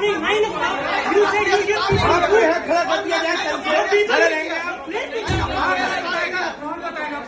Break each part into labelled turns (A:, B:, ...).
A: नहीं मैं नहीं कहा यू से यू जस्ट
B: आपको है खड़ा कर दिया जाए कल से खड़े रहेंगे आप।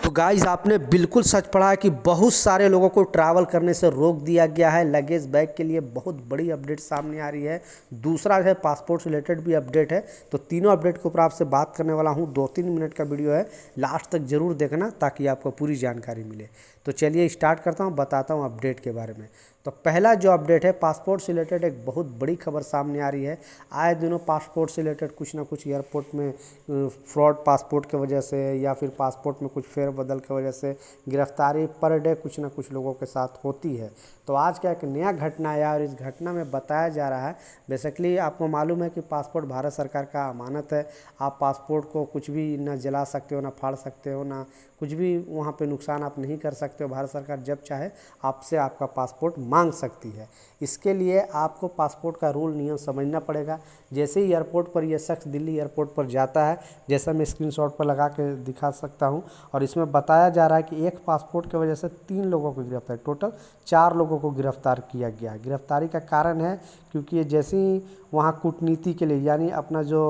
C: तो गाइज आपने बिल्कुल सच पढ़ा है कि बहुत सारे लोगों को ट्रैवल करने से रोक दिया गया है। लगेज बैग के लिए बहुत बड़ी अपडेट सामने आ रही है। दूसरा है पासपोर्ट से रिलेटेड भी अपडेट है। तो तीनों अपडेट के ऊपर आपसे बात करने वाला हूं। 2-3 मिनट का वीडियो है, लास्ट तक जरूर देखना ताकि आपको पूरी जानकारी मिले। तो चलिए स्टार्ट करता हूं, बताता हूं अपडेट के बारे में। तो पहला जो अपडेट है पासपोर्ट से रिलेटेड एक बहुत बड़ी खबर सामने आ रही है। आए दिनों पासपोर्ट से रिलेटेड कुछ ना कुछ एयरपोर्ट में फ्रॉड पासपोर्ट की वजह से या फिर पासपोर्ट में कुछ फेरबदल की वजह से गिरफ्तारी पर डे कुछ ना कुछ लोगों के साथ होती है। तो आज का एक नया घटना आया और इस घटना में बताया जा रहा है, बेसिकली आपको मालूम है कि पासपोर्ट भारत सरकार का अमानत है। आप पासपोर्ट को कुछ भी ना जला सकते हो, ना फाड़ सकते हो, ना कुछ भी वहाँ पे नुकसान आप नहीं कर सकते हो। भारत सरकार जब चाहे आपसे आपका पासपोर्ट मांग सकती है। इसके लिए आपको पासपोर्ट का रूल नियम समझना पड़ेगा। जैसे ही एयरपोर्ट पर यह शख्स दिल्ली एयरपोर्ट पर जाता है, जैसा मैं स्क्रीनशॉट पर लगा के दिखा सकता हूं, और इसमें बताया जा रहा है कि एक पासपोर्ट की वजह से 3 लोगों को गिरफ्तार, टोटल 4 लोगों को गिरफ्तार किया गया। गिरफ्तारी का कारण है क्योंकि ये जैसे ही वहाँ कूटनीति के लिए यानी अपना जो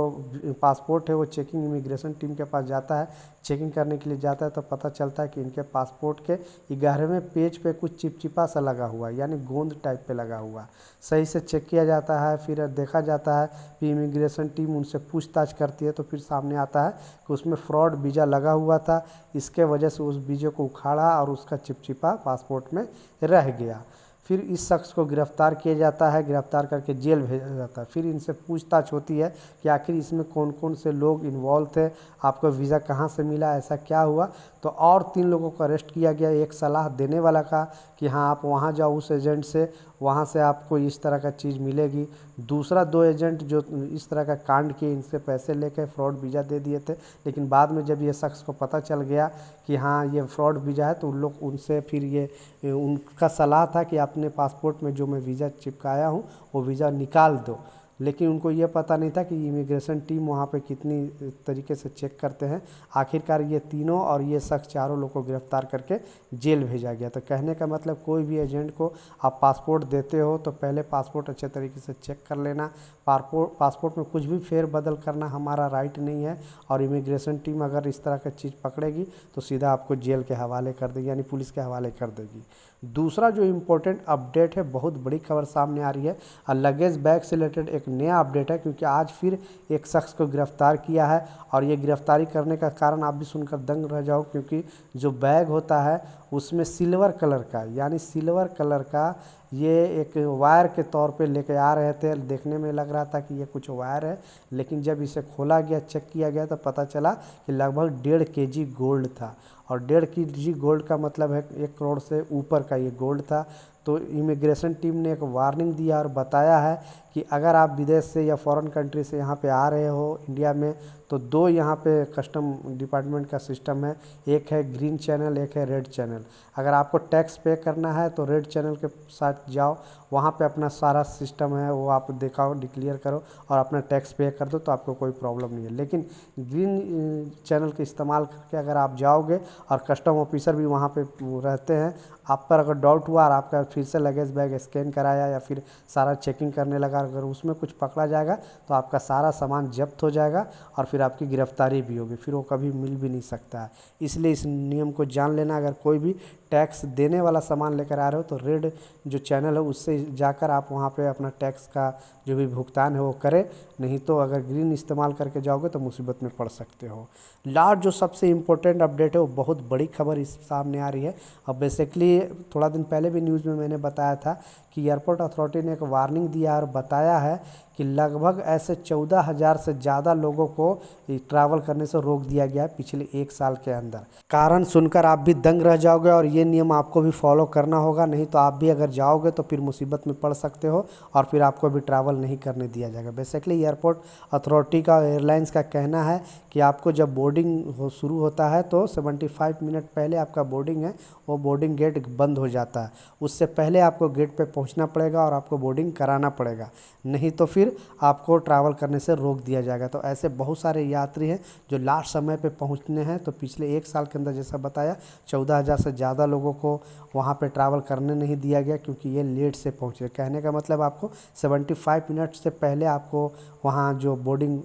C: पासपोर्ट है वो चेकिंग इमिग्रेशन टीम के पास जाता है, चेकिंग करने के लिए जाता है, तो पता चलता है कि इनके पासपोर्ट के 11वें पेज पे कुछ चिपचिपा सा लगा हुआ है, यानी गोंद टाइप पे लगा हुआ। सही से चेक किया जाता है, फिर देखा जाता है कि इमिग्रेशन टीम उनसे पूछताछ करती है, तो फिर सामने आता है कि उसमें फ्रॉड वीज़ा लगा हुआ था। इसके वजह से उस वीज़े को उखाड़ा और उसका चिपचिपा पासपोर्ट में रह गया। फिर इस शख्स को गिरफ्तार किया जाता है, गिरफ्तार करके जेल भेजा जाता है। फिर इनसे पूछताछ होती है कि आखिर इसमें कौन कौन से लोग इन्वॉल्व थे, आपको वीज़ा कहाँ से मिला, ऐसा क्या हुआ। तो और 3 लोगों को अरेस्ट किया गया। एक सलाह देने वाला का कि हाँ आप वहाँ जाओ उस एजेंट से, वहाँ से आपको इस तरह का चीज़ मिलेगी। दूसरा 2 एजेंट जो इस तरह का कांड किए, इनसे पैसे लेकर फ्रॉड वीज़ा दे दिए थे, लेकिन बाद में जब ये शख्स को पता चल गया कि हाँ ये फ्रॉड वीज़ा है, तो उन लोग उनसे फिर ये उनका सलाह था कि अपने पासपोर्ट में जो मैं वीज़ा चिपकाया हूँ वो वीज़ा निकाल दो। लेकिन उनको ये पता नहीं था कि इमिग्रेशन टीम वहाँ पे कितनी तरीके से चेक करते हैं। आखिरकार ये तीनों और ये शख्स 4 लोग को गिरफ्तार करके जेल भेजा गया। तो कहने का मतलब कोई भी एजेंट को आप पासपोर्ट देते हो तो पहले पासपोर्ट अच्छे तरीके से चेक कर लेना। पासपोर्ट में कुछ भी फेर बदल करना हमारा राइट नहीं है, और इमिग्रेशन टीम अगर इस तरह की चीज़ पकड़ेगी तो सीधा आपको जेल के हवाले कर देगी, यानी पुलिस के हवाले कर देगी। दूसरा जो इम्पोर्टेंट अपडेट है, बहुत बड़ी खबर सामने आ रही है और लगेज बैग से रिलेटेड एक नया अपडेट है, क्योंकि आज फिर एक शख्स को गिरफ्तार किया है। और ये गिरफ्तारी करने का कारण आप भी सुनकर दंग रह जाओ, क्योंकि जो बैग होता है उसमें सिल्वर कलर का, यानी सिल्वर कलर का ये एक वायर के तौर पे लेके आ रहे थे। देखने में लग रहा था कि ये कुछ वायर है, लेकिन जब इसे खोला गया, चेक किया गया, तो पता चला कि लगभग 1.5 kg गोल्ड था। और 1.5 kg गोल्ड का मतलब है 1 करोड़ से ऊपर का ये गोल्ड था। तो इमिग्रेशन टीम ने एक वार्निंग दिया और बताया है कि अगर आप विदेश से या फॉरेन कंट्री से यहाँ पे आ रहे हो इंडिया में, तो 2 यहाँ पे कस्टम डिपार्टमेंट का सिस्टम है, एक है ग्रीन चैनल, एक है रेड चैनल। अगर आपको टैक्स पे करना है तो रेड चैनल के साथ जाओ, वहाँ पे अपना सारा सिस्टम है वो आप दिखाओ, डिक्लेयर करो और अपना टैक्स पे कर दो, तो आपको कोई प्रॉब्लम नहीं है। लेकिन ग्रीन चैनल के इस्तेमाल करके अगर आप जाओगे और कस्टम ऑफिसर भी वहाँ पे रहते हैं, आप पर अगर डाउट हुआ और आपका फिर से लगेज बैग स्कैन कराया या फिर सारा चेकिंग करने लगा, अगर उसमें कुछ पकड़ा जाएगा तो आपका सारा सामान जब्त हो जाएगा और फिर आपकी गिरफ्तारी भी होगी, फिर वो कभी मिल भी नहीं सकता है। इसलिए इस नियम को जान लेना। अगर कोई भी टैक्स देने वाला सामान लेकर आ रहे हो तो रेड जो चैनल है उससे जाकर आप वहाँ पे अपना टैक्स का जो भी भुगतान है वो करें, नहीं तो अगर ग्रीन इस्तेमाल करके जाओगे तो मुसीबत में पड़ सकते हो। लास्ट जो सबसे इम्पोर्टेंट अपडेट है वो बहुत बड़ी खबर इस सामने आ रही है। अब बेसिकली थोड़ा दिन पहले भी न्यूज़ में मैंने बताया था कि एयरपोर्ट अथॉरिटी ने एक वार्निंग दिया और बताया है कि लगभग ऐसे 14,000 से ज़्यादा लोगों को ट्रैवल करने से रोक दिया गया है पिछले 1 साल के अंदर। कारण सुनकर आप भी दंग रह जाओगे और ये नियम आपको भी फॉलो करना होगा, नहीं तो आप भी अगर जाओगे तो फिर मुसीबत में पड़ सकते हो और फिर आपको भी ट्रैवल नहीं करने दिया जाएगा। बेसिकली एयरपोर्ट अथॉरिटी का, एयरलाइंस का कहना है कि आपको जब बोर्डिंग शुरू होता है तो 75 मिनट पहले आपका बोर्डिंग है वो बोर्डिंग गेट बंद हो जाता है। उससे पहले आपको गेट पे पहुंचना पड़ेगा और आपको बोर्डिंग कराना पड़ेगा, नहीं तो फिर फिर आपको ट्रैवल करने से रोक दिया जाएगा। तो ऐसे बहुत सारे यात्री हैं जो लास्ट समय पे पहुंचने हैं। तो पिछले 1 साल के अंदर जैसा बताया 14,000 से ज़्यादा लोगों को वहां पे ट्रैवल करने नहीं दिया गया, क्योंकि ये लेट से पहुंचे। कहने का मतलब आपको 75 मिनट से पहले आपको वहाँ जो बोर्डिंग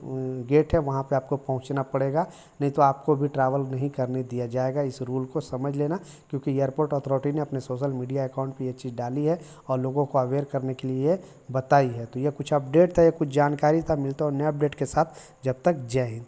C: गेट है वहाँ पे आपको पहुँचना पड़ेगा, नहीं तो आपको भी ट्रैवल नहीं करने दिया जाएगा। इस रूल को समझ लेना, क्योंकि एयरपोर्ट अथॉरिटी ने अपने सोशल मीडिया अकाउंट पे ये चीज़ डाली है और लोगों को अवेयर करने के लिए बताई है। तो ये कुछ अपडेट था, ये कुछ जानकारी था। मिलता हूँ नए अपडेट के साथ, जब तक जय हिंद।